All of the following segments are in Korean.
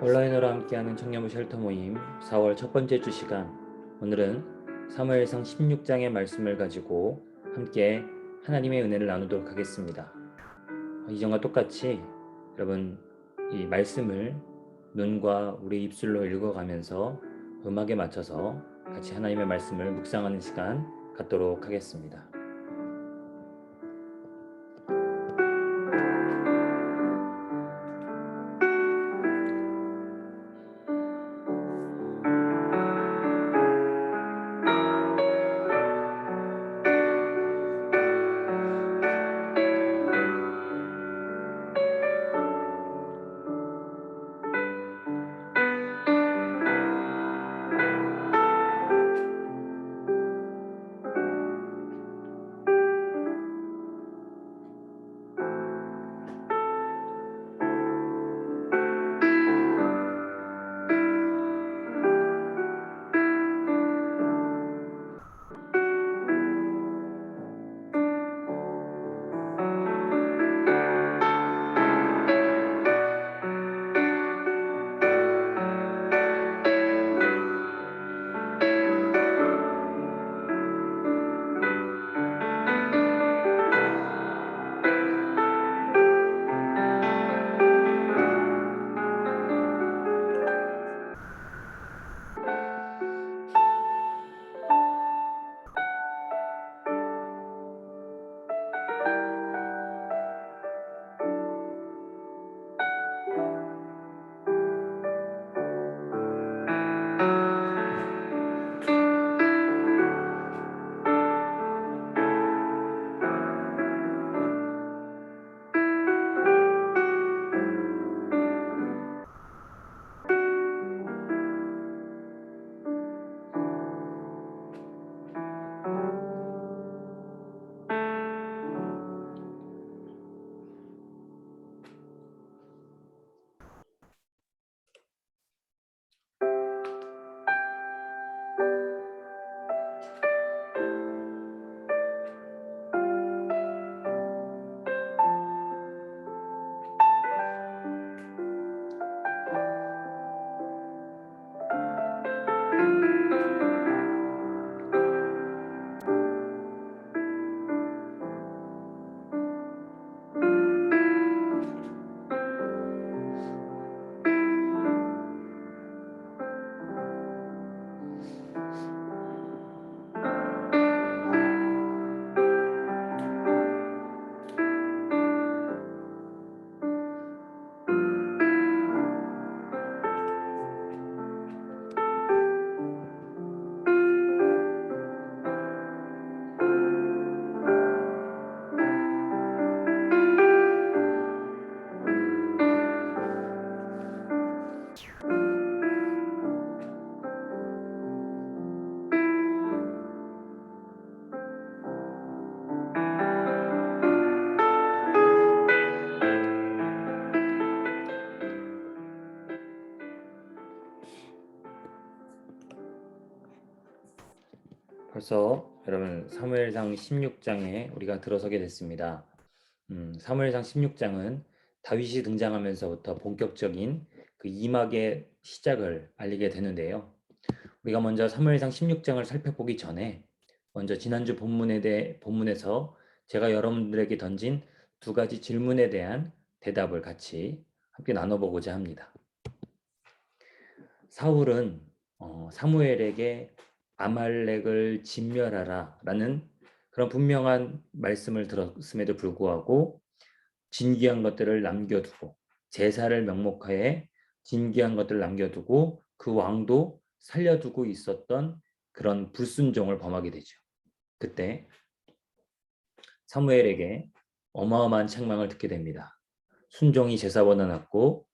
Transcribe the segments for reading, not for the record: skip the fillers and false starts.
온라인으로 함께하는 청년부 쉘터 모임 4월 첫 번째 주 시간, 오늘은 사무엘상 16장의 말씀을 가지고 함께 하나님의 은혜를 나누도록 하겠습니다. 이전과 똑같이 여러분 이 말씀을 눈과 우리 입술로 읽어가면서 음악에 맞춰서 같이 하나님의 말씀을 묵상하는 시간 갖도록 하겠습니다. 벌써 여러분 사무엘상 16장에 우리가 들어서게 됐습니다. 사무엘상 16장은 다윗이 등장하면서부터 본격적인 그 이막의 시작을 알리게 되는데요. 우리가 먼저 사무엘상 16장을 살펴보기 전에 먼저 지난주 본문에서 제가 여러분들에게 던진 두 가지 질문에 대한 대답을 같이 함께 나눠보고자 합니다. 사울은 사무엘에게 아말렉을 진멸하라 라는 그런 분명한 말씀을 들었음에도 불구하고 진귀한 것들을 남겨두고 제사를 명목하에 진귀한 것들을 남겨두고 그 왕도 살려두고 있었던 그런 불순종을 범하게 되죠. 그때 사무엘에게 어마어마한 책망을 듣게 됩니다. 순종이 제사보다 낫고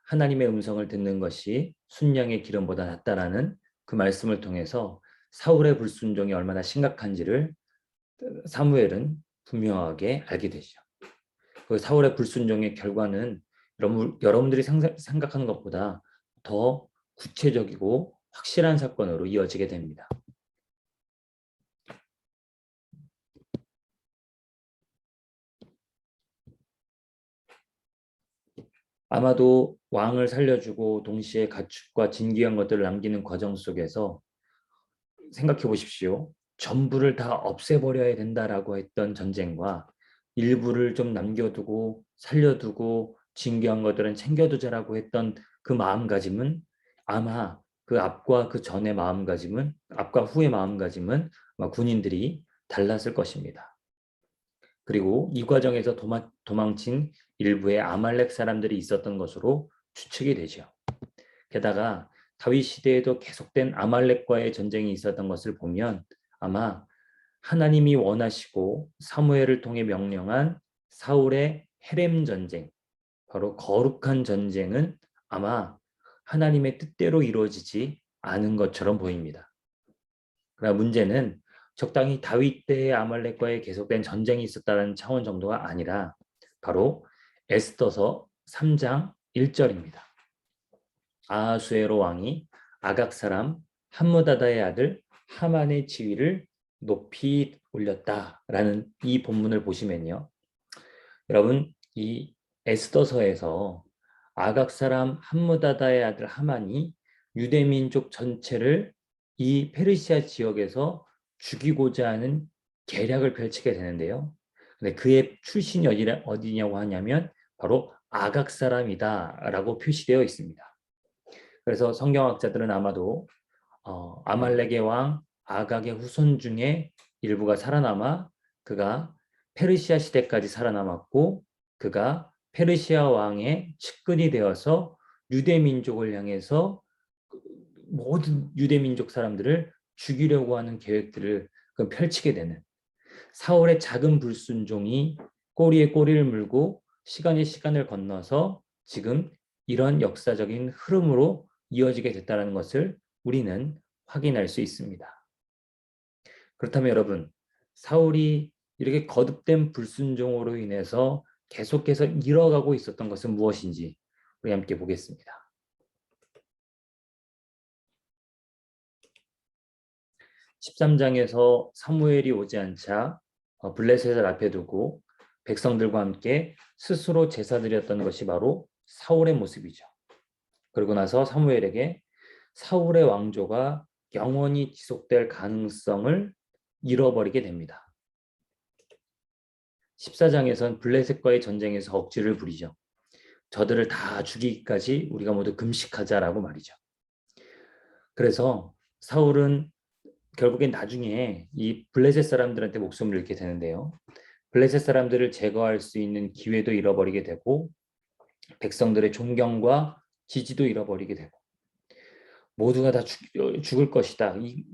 하나님의 음성을 듣는 것이 순양의 기름보다 낫다라는 그 말씀을 통해서 사울의 불순종이 얼마나 심각한지를 사무엘은 분명하게 알게 되죠. 그 사울의 불순종의 결과는 여러분들이 생각하는 것보다 더 구체적이고 확실한 사건으로 이어지게 됩니다. 아마도 왕을 살려주고 동시에 가축과 진귀한 것들을 남기는 과정 속에서 생각해 보십시오. 전부를 다 없애버려야 된다라고 했던 전쟁과 일부를 좀 남겨두고 살려두고 진귀한 것들은 챙겨두자라고 했던 그 마음가짐은 아마 그 앞과 그 전의 마음가짐은 앞과 후의 마음가짐은 아마 군인들이 달랐을 것입니다. 그리고 이 과정에서 도망친 일부의 아말렉 사람들이 있었던 것으로 추측이 되죠. 게다가 다윗 시대에도 계속된 아말렉과의 전쟁이 있었던 것을 보면 아마 하나님이 원하시고 사무엘을 통해 명령한 사울의 헤렘 전쟁, 바로 거룩한 전쟁은 아마 하나님의 뜻대로 이루어지지 않은 것처럼 보입니다. 그러나 문제는 적당히 다윗 때의 아말렉과의 계속된 전쟁이 있었다는 차원 정도가 아니라 바로 에스더서 3장 1절입니다. 아하수에로 왕이 아각 사람 함므다다의 아들 하만의 지위를 높이 올렸다라는 이 본문을 보시면요. 여러분, 이 에스더서에서 아각 사람 함므다다의 아들 하만이 유대 민족 전체를 이 페르시아 지역에서 죽이고자 하는 계략을 펼치게 되는데요. 근데 그의 출신이 어디냐고 하냐면 바로 아각 사람이다라고 표시되어 있습니다. 그래서 성경학자들은 아마도 아말렉의 왕 아각의 후손 중에 일부가 살아남아 그가 페르시아 시대까지 살아남았고 그가 페르시아 왕의 측근이 되어서 유대 민족을 향해서 모든 유대 민족 사람들을 죽이려고 하는 계획들을 펼치게 되는 사울의 작은 불순종이 꼬리에 꼬리를 물고 시간에 시간을 건너서 지금 이런 역사적인 흐름으로 이어지게 됐다는 것을 우리는 확인할 수 있습니다. 그렇다면 여러분, 사울이 이렇게 거듭된 불순종으로 인해서 계속해서 잃어가고 있었던 것은 무엇인지 우리 함께 보겠습니다. 13장에서 사무엘이 오지 않자 블레셋을 앞에 두고 백성들과 함께 스스로 제사 드렸던 것이 바로 사울의 모습이죠. 그러고 나서 사무엘에게 사울의 왕조가 영원히 지속될 가능성을 잃어버리게 됩니다. 14장에선 블레셋과의 전쟁에서 억지를 부리죠. 저들을 다 죽이기까지 우리가 모두 금식하자라고 말이죠. 그래서 사울은 결국엔 나중에 이 블레셋 사람들한테 목숨을 잃게 되는데요. 블레셋 사람들을 제거할 수 있는 기회도 잃어버리게 되고 백성들의 존경과 지지도 잃어버리게 되고 모두가 다 죽을 것이다. 이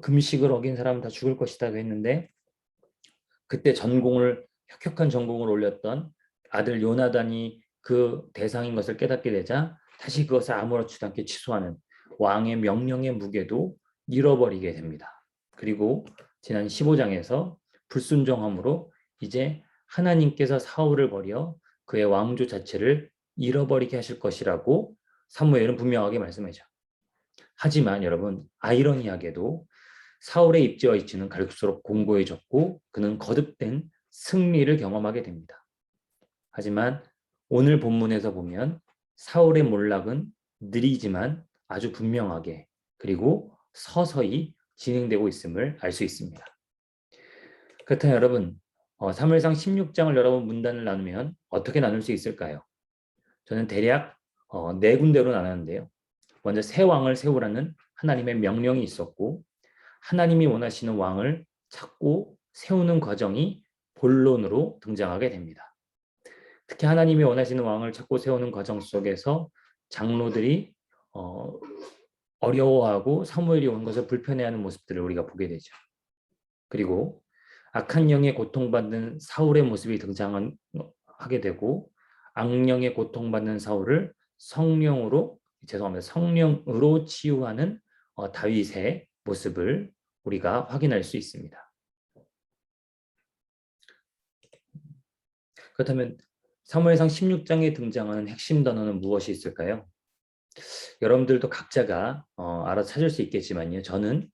금식을 어긴 사람은 다 죽을 것이다 했는데 그때 혁혁한 전공을 올렸던 아들 요나단이 그 대상인 것을 깨닫게 되자 다시 그것을 아무렇지도 않게 취소하는 왕의 명령의 무게도 잃어버리게 됩니다. 그리고 지난 15장에서 불순종함으로 이제 하나님께서 사울을 버려 그의 왕조 자체를 잃어버리게 하실 것이라고 사무엘은 분명하게 말씀하죠. 하지만 여러분, 아이러니하게도 사울의 입지와 위치는 갈수록 공고해졌고 그는 거듭된 승리를 경험하게 됩니다. 하지만 오늘 본문에서 보면 사울의 몰락은 느리지만 아주 분명하게 그리고 서서히 진행되고 있음을 알 수 있습니다. 그렇다면 여러분, 사무엘상 16장을 여러분 문단을 나누면 어떻게 나눌 수 있을까요? 저는 대략 네 군데로 나눴는데요. 먼저 새 왕을 세우라는 하나님의 명령이 있었고 하나님이 원하시는 왕을 찾고 세우는 과정이 본론으로 등장하게 됩니다. 특히 하나님이 원하시는 왕을 찾고 세우는 과정 속에서 장로들이 어려워하고 사무엘이 온 것을 불편해하는 모습들을 우리가 보게 되죠. 그리고 악한 영에 고통받는 사울의 모습이 등장하게 되고 악령에 고통받는 사울을 성령으로 치유하는 다윗의 모습을 우리가 확인할 수 있습니다. 그렇다면 사무엘상 16장에 등장하는 핵심 단어는 무엇이 있을까요? 여러분들도 각자가 알아서 찾을 수 있겠지만요. 저는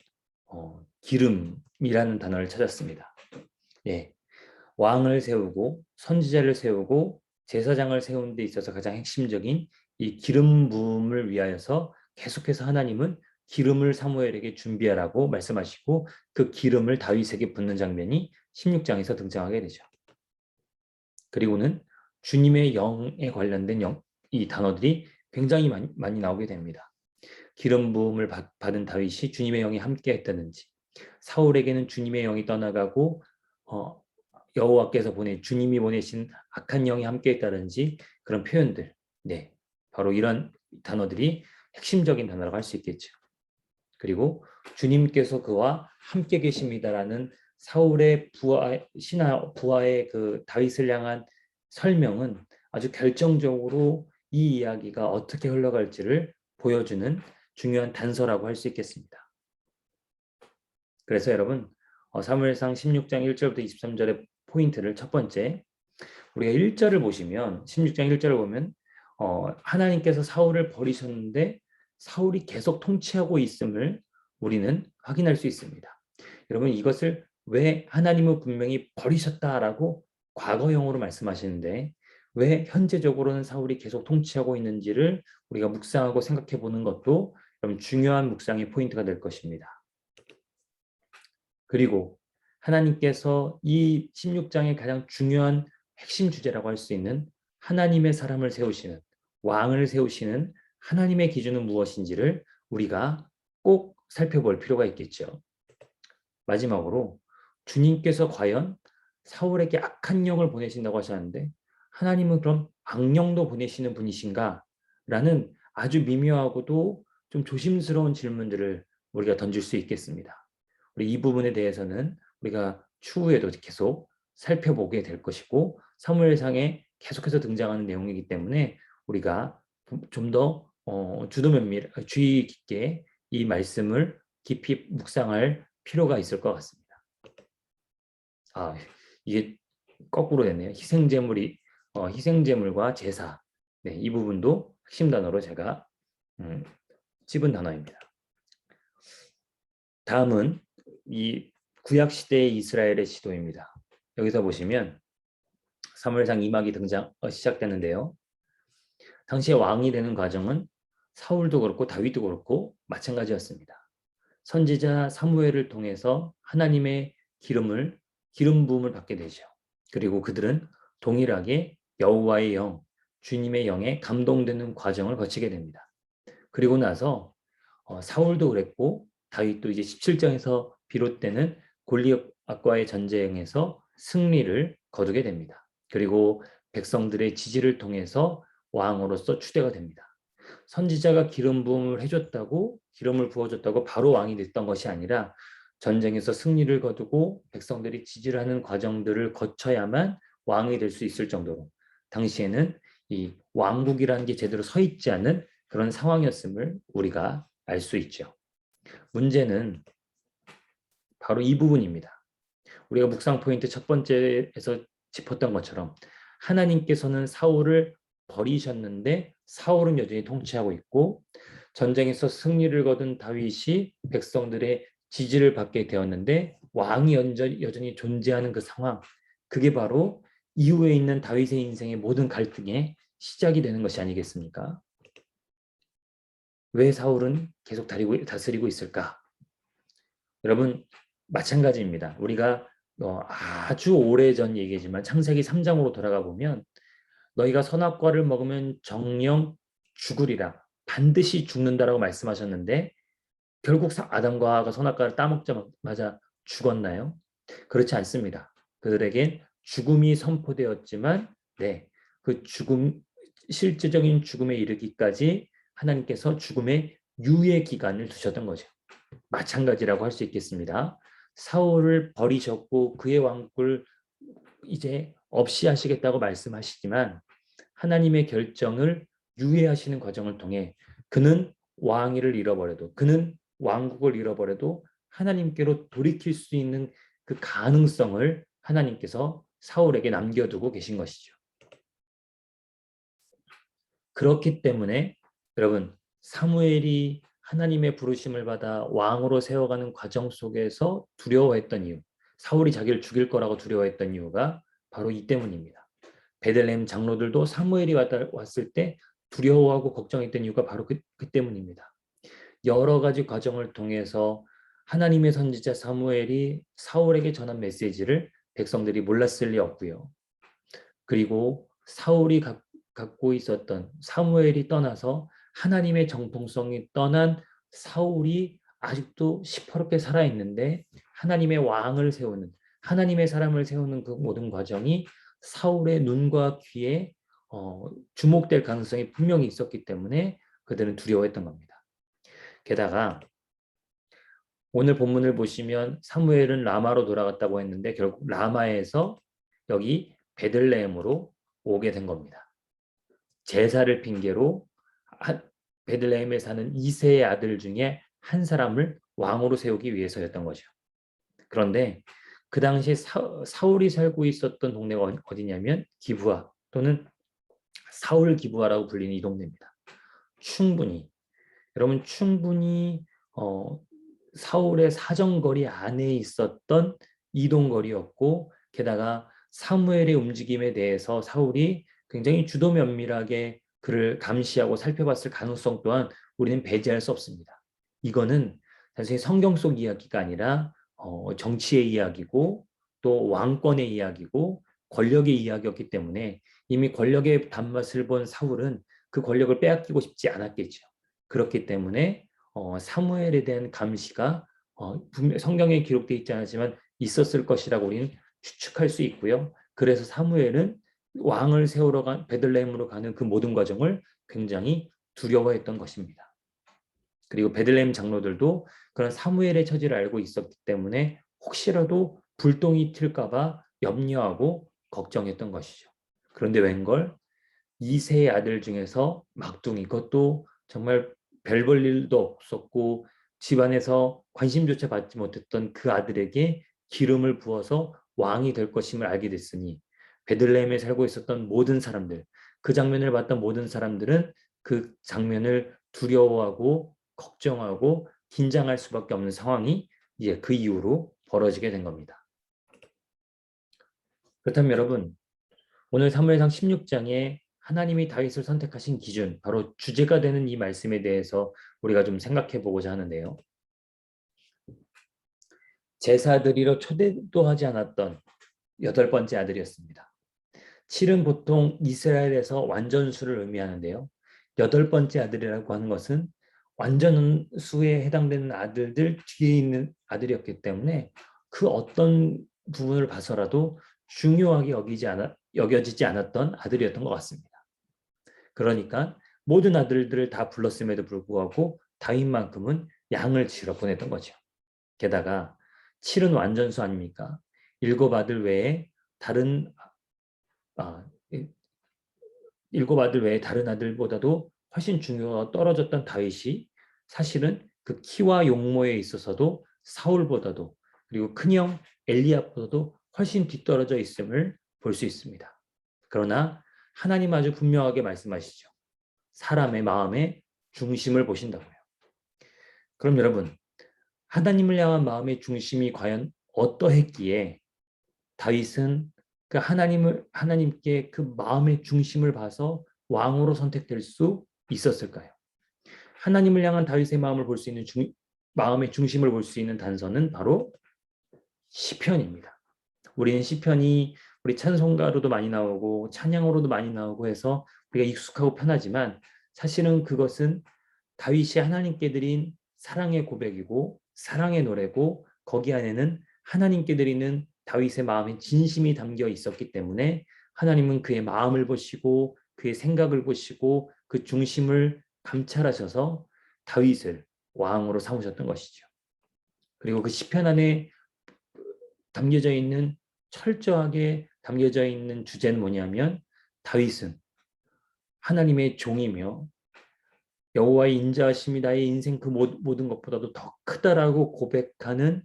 기름이라는 단어를 찾았습니다. 예, 왕을 세우고 선지자를 세우고 제사장을 세우는 데 있어서 가장 핵심적인 이 기름 부음을 위하여서 계속해서 하나님은 기름을 사무엘에게 준비하라고 말씀하시고 그 기름을 다윗에게 붓는 장면이 16장에서 등장하게 되죠. 그리고는 주님의 영에 관련된 이 단어들이 굉장히 많이 나오게 됩니다. 기름 부음을 받은 다윗이 주님의 영이 함께 했다든지, 사울에게는 주님의 영이 떠나가고 여호와께서 주님이 보내신 악한 영이 함께 했다든지 그런 표현들, 네, 바로 이런 단어들이 핵심적인 단어라고 할 수 있겠죠. 그리고 주님께서 그와 함께 계십니다라는 사울의 부하의 그 다윗을 향한 설명은 아주 결정적으로 이 이야기가 어떻게 흘러갈지를 보여주는 중요한 단서라고 할 수 있겠습니다. 그래서 여러분, 사무엘상 16장 1절부터 23절의 포인트를 첫 번째, 우리가 1절을 보시면 16장 1절을 보면 하나님께서 사울을 버리셨는데 사울이 계속 통치하고 있음을 우리는 확인할 수 있습니다. 여러분, 이것을 왜 하나님은 분명히 버리셨다라고 과거형으로 말씀하시는데 왜 현재적으로는 사울이 계속 통치하고 있는지를 우리가 묵상하고 생각해 보는 것도 여러분 중요한 묵상의 포인트가 될 것입니다. 그리고 하나님께서 이 16장의 가장 중요한 핵심 주제라고 할 수 있는 하나님의 사람을 세우시는, 왕을 세우시는 하나님의 기준은 무엇인지를 우리가 꼭 살펴볼 필요가 있겠죠. 마지막으로 주님께서 과연 사울에게 악한 영을 보내신다고 하셨는데 하나님은 그럼 악령도 보내시는 분이신가? 라는 아주 미묘하고도 좀 조심스러운 질문들을 우리가 던질 수 있겠습니다. 우리 이 부분에 대해서는 우리가 추후에도 계속 살펴보게 될 것이고 사무엘상에 계속해서 등장하는 내용이기 때문에 우리가 좀 더 주의 깊게 이 말씀을 깊이 묵상할 필요가 있을 것 같습니다. 이게 거꾸로 됐네요. 희생제물과 제사. 네, 이 부분도 핵심 단어로 제가 찝은 단어입니다. 다음은 이 구약 시대의 이스라엘의 시도입니다. 여기서 보시면 사무엘상 2막이 시작되는데요. 당시에 왕이 되는 과정은 사울도 그렇고 다윗도 그렇고 마찬가지였습니다. 선지자 사무엘을 통해서 하나님의 기름 부음을 받게 되죠. 그리고 그들은 동일하게 여호와의 영, 주님의 영에 감동되는 과정을 거치게 됩니다. 그리고 나서 사울도 그랬고 다윗도 이제 17장에서 비롯되는 골리앗과의 전쟁에서 승리를 거두게 됩니다. 그리고 백성들의 지지를 통해서 왕으로서 추대가 됩니다. 선지자가 기름 부음을 해줬다고 기름을 부어줬다고 바로 왕이 됐던 것이 아니라 전쟁에서 승리를 거두고 백성들이 지지를 하는 과정들을 거쳐야만 왕이 될 수 있을 정도로 당시에는 이 왕국이라는 게 제대로 서 있지 않은 그런 상황이었음을 우리가 알 수 있죠. 문제는 바로 이 부분입니다. 우리가 묵상 포인트 첫 번째에서 짚었던 것처럼 하나님께서는 사울을 버리셨는데 사울은 여전히 통치하고 있고 전쟁에서 승리를 거둔 다윗이 백성들의 지지를 받게 되었는데 왕이 여전히 존재하는 그 상황, 그게 바로 이후에 있는 다윗의 인생의 모든 갈등의 시작이 되는 것이 아니겠습니까? 왜 사울은 계속 다스리고 있을까? 여러분 마찬가지입니다. 우리가 아주 오래전 얘기지만 창세기 3장으로 돌아가 보면 너희가 선악과를 먹으면 정령 죽으리라. 반드시 죽는다라고 말씀하셨는데 결국 아담과 하와가 선악과를 따먹자마자 죽었나요? 그렇지 않습니다. 그들에겐 죽음이 선포되었지만 그 실제적인 죽음에 이르기까지 하나님께서 죽음의 유예 기간을 두셨던 거죠. 마찬가지라고 할 수 있겠습니다. 사울을 버리셨고 그의 왕국을 이제 없이 하시겠다고 말씀하시지만 하나님의 결정을 유예하시는 과정을 통해 그는 왕위를 잃어버려도 그는 왕국을 잃어버려도 하나님께로 돌이킬 수 있는 그 가능성을 하나님께서 사울에게 남겨두고 계신 것이죠. 그렇기 때문에 여러분 사무엘이 하나님의 부르심을 받아 왕으로 세워가는 과정 속에서 두려워했던 이유, 사울이 자기를 죽일 거라고 두려워했던 이유가 바로 이 때문입니다. 베들레헴 장로들도 사무엘이 왔을 때 두려워하고 걱정했던 이유가 바로 그 때문입니다. 여러 가지 과정을 통해서 하나님의 선지자 사무엘이 사울에게 전한 메시지를 백성들이 몰랐을 리 없고요. 그리고 사울이 갖고 있었던, 사무엘이 떠나서 하나님의 정통성이 떠난 사울이 아직도 시퍼렇게 살아있는데 하나님의 왕을 세우는, 하나님의 사람을 세우는 그 모든 과정이 사울의 눈과 귀에 주목될 가능성이 분명히 있었기 때문에 그들은 두려워했던 겁니다. 게다가 오늘 본문을 보시면 사무엘은 라마로 돌아갔다고 했는데 결국 라마에서 여기 베들레헴으로 오게 된 겁니다. 제사를 핑계로 베들레헴에 사는 이세의 아들 중에 한 사람을 왕으로 세우기 위해서였던 거죠. 그런데 그 당시에 사울이 살고 있었던 동네가 어디냐면 기브아 또는 사울 기브아라고 불리는 이 동네입니다. 여러분 충분히 사울의 사정거리 안에 있었던 이동거리였고, 게다가 사무엘의 움직임에 대해서 사울이 굉장히 주도 면밀하게 그를 감시하고 살펴봤을 가능성 또한 우리는 배제할 수 없습니다. 이거는 단순히 성경 속 이야기가 아니라 정치의 이야기고 또 왕권의 이야기고 권력의 이야기였기 때문에 이미 권력의 단맛을 본 사울은 그 권력을 빼앗기고 싶지 않았겠죠. 그렇기 때문에 사무엘에 대한 감시가 성경에 기록되어 있지 않지만 있었을 것이라고 우리는 추측할 수 있고요. 그래서 사무엘은 왕을 세우러 베들레헴으로 가는 그 모든 과정을 굉장히 두려워했던 것입니다. 그리고 베들레헴 장로들도 그런 사무엘의 처지를 알고 있었기 때문에 혹시라도 불똥이 튈까봐 염려하고 걱정했던 것이죠. 그런데 웬걸 이세의 아들 중에서 막둥이, 그것도 정말 별 볼 일도 없었고 집안에서 관심조차 받지 못했던 그 아들에게 기름을 부어서 왕이 될 것임을 알게 됐으니 베들레헴에 살고 있었던 모든 사람들, 그 장면을 봤던 모든 사람들은 그 장면을 두려워하고 걱정하고 긴장할 수밖에 없는 상황이 이제 그 이후로 벌어지게 된 겁니다. 그렇다면 여러분, 오늘 사무엘상 16장에 하나님이 다윗을 선택하신 기준, 바로 주제가 되는 이 말씀에 대해서 우리가 좀 생각해 보고자 하는데요. 제사드리러 초대도 하지 않았던 8번째 아들이었습니다. 7은 보통 이스라엘에서 완전수를 의미하는데요. 8번째 아들이라고 하는 것은 완전수에 해당되는 아들들 뒤에 있는 아들이었기 때문에 그 어떤 부분을 봐서라도 중요하게 여겨지지 않았던 아들이었던 것 같습니다. 그러니까 모든 아들들을 다 불렀음에도 불구하고 다윗만큼은 양을 치러 보냈던 거죠. 게다가 7은 완전수 아닙니까? 7 아들 외에 다른 아, 7 아들 외에 다른 아들보다도 훨씬 중요가 떨어졌던 다윗이 사실은 그 키와 용모에 있어서도 사울보다도 그리고 큰형 엘리압보다도 훨씬 뒤떨어져 있음을 볼 수 있습니다. 그러나 하나님 아주 분명하게 말씀하시죠. 사람의 마음의 중심을 보신다고요. 그럼 여러분, 하나님을 향한 마음의 중심이 과연 어떠했기에 다윗은 그 하나님께 그 마음의 중심을 봐서 왕으로 선택될 수 있었을까요? 하나님을 향한 다윗의 마음을 볼 수 있는 마음의 중심을 볼 수 있는 단서는 바로 시편입니다. 우리는 시편이 우리 찬송가로도 많이 나오고 찬양으로도 많이 나오고 해서 우리가 익숙하고 편하지만 사실은 그것은 다윗이 하나님께 드린 사랑의 고백이고 사랑의 노래고 거기 안에는 하나님께 드리는 다윗의 마음의 진심이 담겨 있었기 때문에 하나님은 그의 마음을 보시고 그의 생각을 보시고 그 중심을 감찰하셔서 다윗을 왕으로 삼으셨던 것이죠. 그리고 그 시편 안에 담겨져 있는 철저하게 담겨져 있는 주제는 뭐냐면 다윗은 하나님의 종이며 여호와의 인자하심이 나의 인생 그 모든 것보다도 더 크다라고 고백하는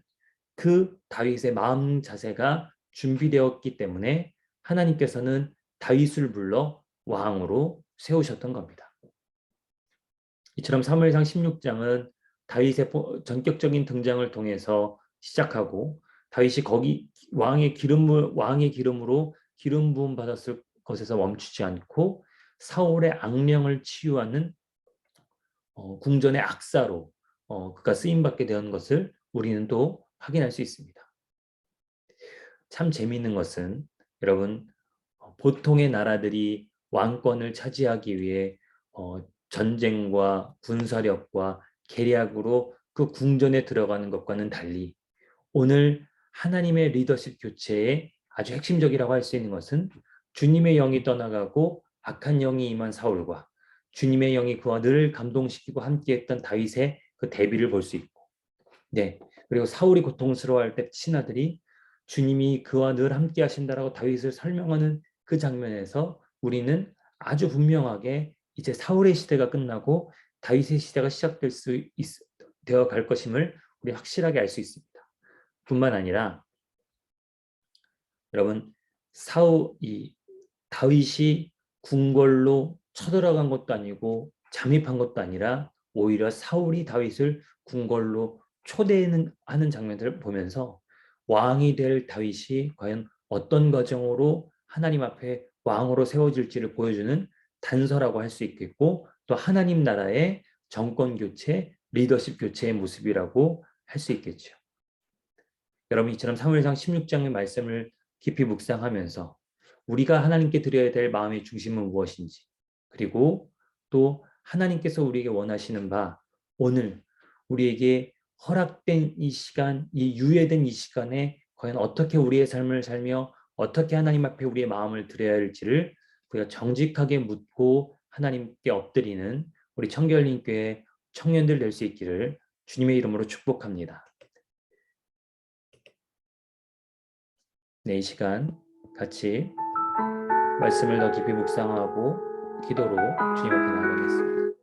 그 다윗의 마음 자세가 준비되었기 때문에 하나님께서는 다윗을 불러 왕으로 세우셨던 겁니다. 이처럼 사무엘상 16장은 다윗의 전격적인 등장을 통해서 시작하고 다윗이 거기 왕의 기름으로 기름 부음 것에서 멈추지 않고 사울의 악령을 치유하는 궁전의 악사로 그가 쓰임받게 된 것을 우리는 또 확인할 수 있습니다. 참 재미있는 것은 여러분 보통의 나라들이 왕권을 차지하기 위해 전쟁과 군사력과 계략으로 그 궁전에 들어가는 것과는 달리 오늘 하나님의 리더십 교체에 아주 핵심적이라고 할 수 있는 것은 주님의 영이 떠나가고 악한 영이 임한 사울과 주님의 영이 그와 늘 감동시키고 함께했던 다윗의 그 대비를 볼 수 있고, 네, 그리고 사울이 고통스러워할 때 친아들이 주님이 그와 늘 함께 하신다라고 다윗을 설명하는 그 장면에서 우리는 아주 분명하게 이제 사울의 시대가 끝나고 다윗의 시대가 시작될 수 되어 갈 것임을 우리 확실하게 알 수 있습니다. 뿐만 아니라 여러분 이 다윗이 궁궐로 쳐들어간 것도 아니고 잠입한 것도 아니라 오히려 사울이 다윗을 궁궐로 초대하는 장면들을 보면서 왕이 될 다윗이 과연 어떤 과정으로 하나님 앞에 왕으로 세워질지를 보여주는 단서라고 할 수 있겠고, 또 하나님 나라의 정권 교체, 리더십 교체의 모습이라고 할 수 있겠죠. 여러분 이처럼 사무엘상 16장의 말씀을 깊이 묵상하면서 우리가 하나님께 드려야 될 마음의 중심은 무엇인지, 그리고 또 하나님께서 우리에게 원하시는 바, 오늘 우리에게 허락된 이 시간, 이 유예된 이 시간에 과연 어떻게 우리의 삶을 살며 어떻게 하나님 앞에 우리의 마음을 드려야 할지를 우리가 정직하게 묻고 하나님께 엎드리는 우리 청결림교회 청년들 될 수 있기를 주님의 이름으로 축복합니다. 네, 이 시간 같이 말씀을 더 깊이 묵상하고 기도로 주님 앞에 나아가겠습니다.